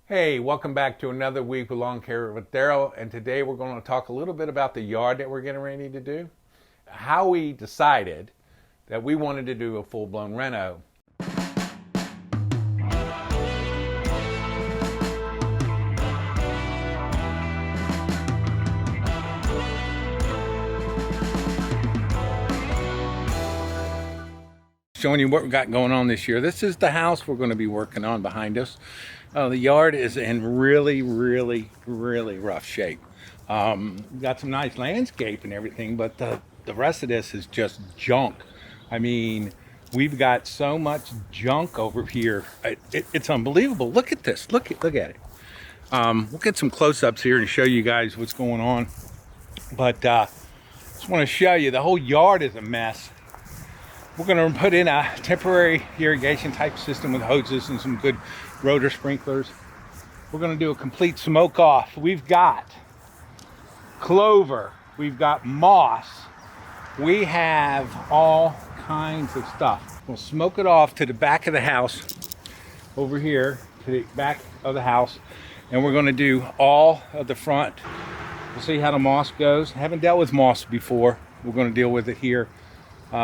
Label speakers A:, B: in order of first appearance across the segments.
A: Hey, welcome back to another week with Lawn Care with Daryl, and today we're going to talk a little bit about the yard that we're getting ready to do, how we decided that we wanted to do a full-blown reno. Showing you what we got going on this year. This is the house we're going to be working on behind us. The yard is in really rough shape. We've got some nice landscape and everything, but the rest of this is just junk. I mean, we've got so much junk over here. It's unbelievable. Look at this. Look at it. We'll get some close-ups here and show you guys what's going on. But just want to show you the whole yard is a mess. We're going to put in a temporary irrigation type system with hoses and some good rotor sprinklers. We're going to do a complete smoke off. We've got clover, we've got moss, we have all kinds of stuff. We'll smoke it off to the back of the house, over here to the back of the house, and we're going to do all of the front. We'll see how the moss goes. Haven't dealt with moss before. We're going to deal with it here.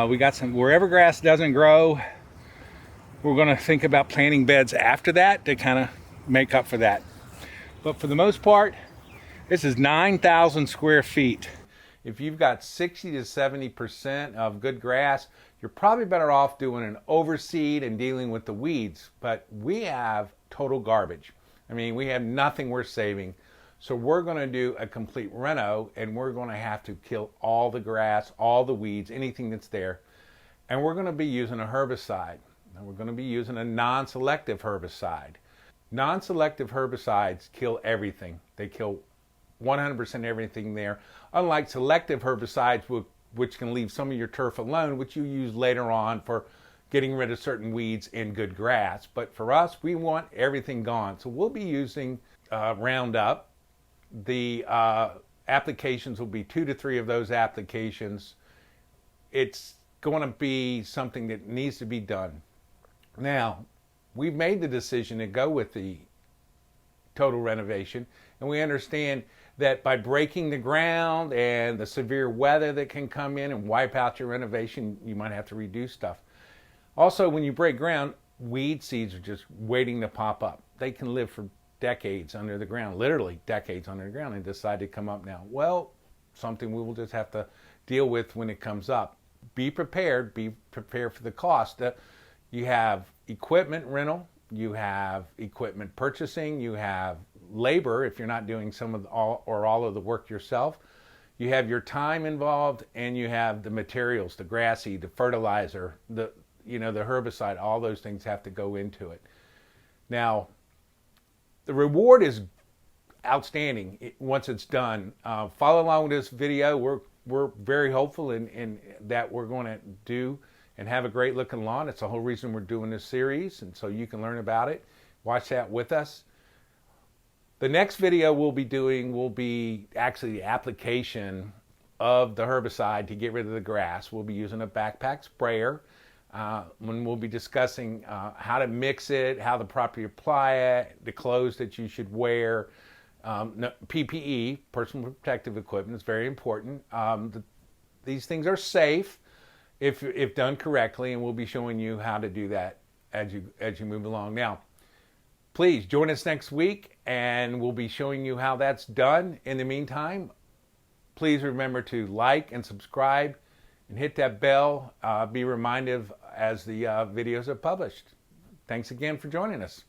A: We got some, wherever grass doesn't grow, we're going to think about planting beds after that to kind of make up for that. But for the most part, this is 9,000 square feet. If you've got 60 to 70% of good grass, you're probably better off doing an overseed and dealing with the weeds. But we have total garbage. I mean, we have nothing worth saving. So we're going to do a complete reno, and we're going to have to kill all the grass, all the weeds, anything that's there. And we're going to be using a herbicide. And we're going to be using a non-selective herbicide. Non-selective herbicides kill everything. They kill 100% everything there. Unlike selective herbicides, which can leave some of your turf alone, which you use later on for getting rid of certain weeds in good grass. But for us, we want everything gone. So we'll be using Roundup. The applications will be 2 to 3 of those applications. It's going to be something that needs to be done. Now, we've made the decision to go with the total renovation, and we understand that by breaking the ground and the severe weather that can come in and wipe out your renovation, you might have to redo stuff. Also, when you break ground, weed seeds are just waiting to pop up. They can live for decades under the ground, literally decades under the ground, and decide to come up now. Well, something we will just have to deal with when it comes up. Be prepared for the cost. You have equipment rental, you have equipment purchasing, you have labor if you're not doing some of all of the work yourself. You have your time involved, and you have the materials, the grass seed, the fertilizer, the herbicide. All those things have to go into it. Now, the reward is outstanding once it's done. Follow along with this video. We're very hopeful in that we're going to do and have a great looking lawn. It's the whole reason we're doing this series, and so you can learn about it. Watch that with us. The next video we'll be doing will be actually the application of the herbicide to get rid of the grass. We'll be using a backpack sprayer. When we'll be discussing how to mix it, how to properly apply it, the clothes that you should wear, PPE, personal protective equipment, is very important. These things are safe if done correctly, and we'll be showing you how to do that as you move along. Now, please join us next week, and we'll be showing you how that's done. In the meantime, please remember to like and subscribe and hit that bell. Be reminded as the videos are published. Thanks again for joining us.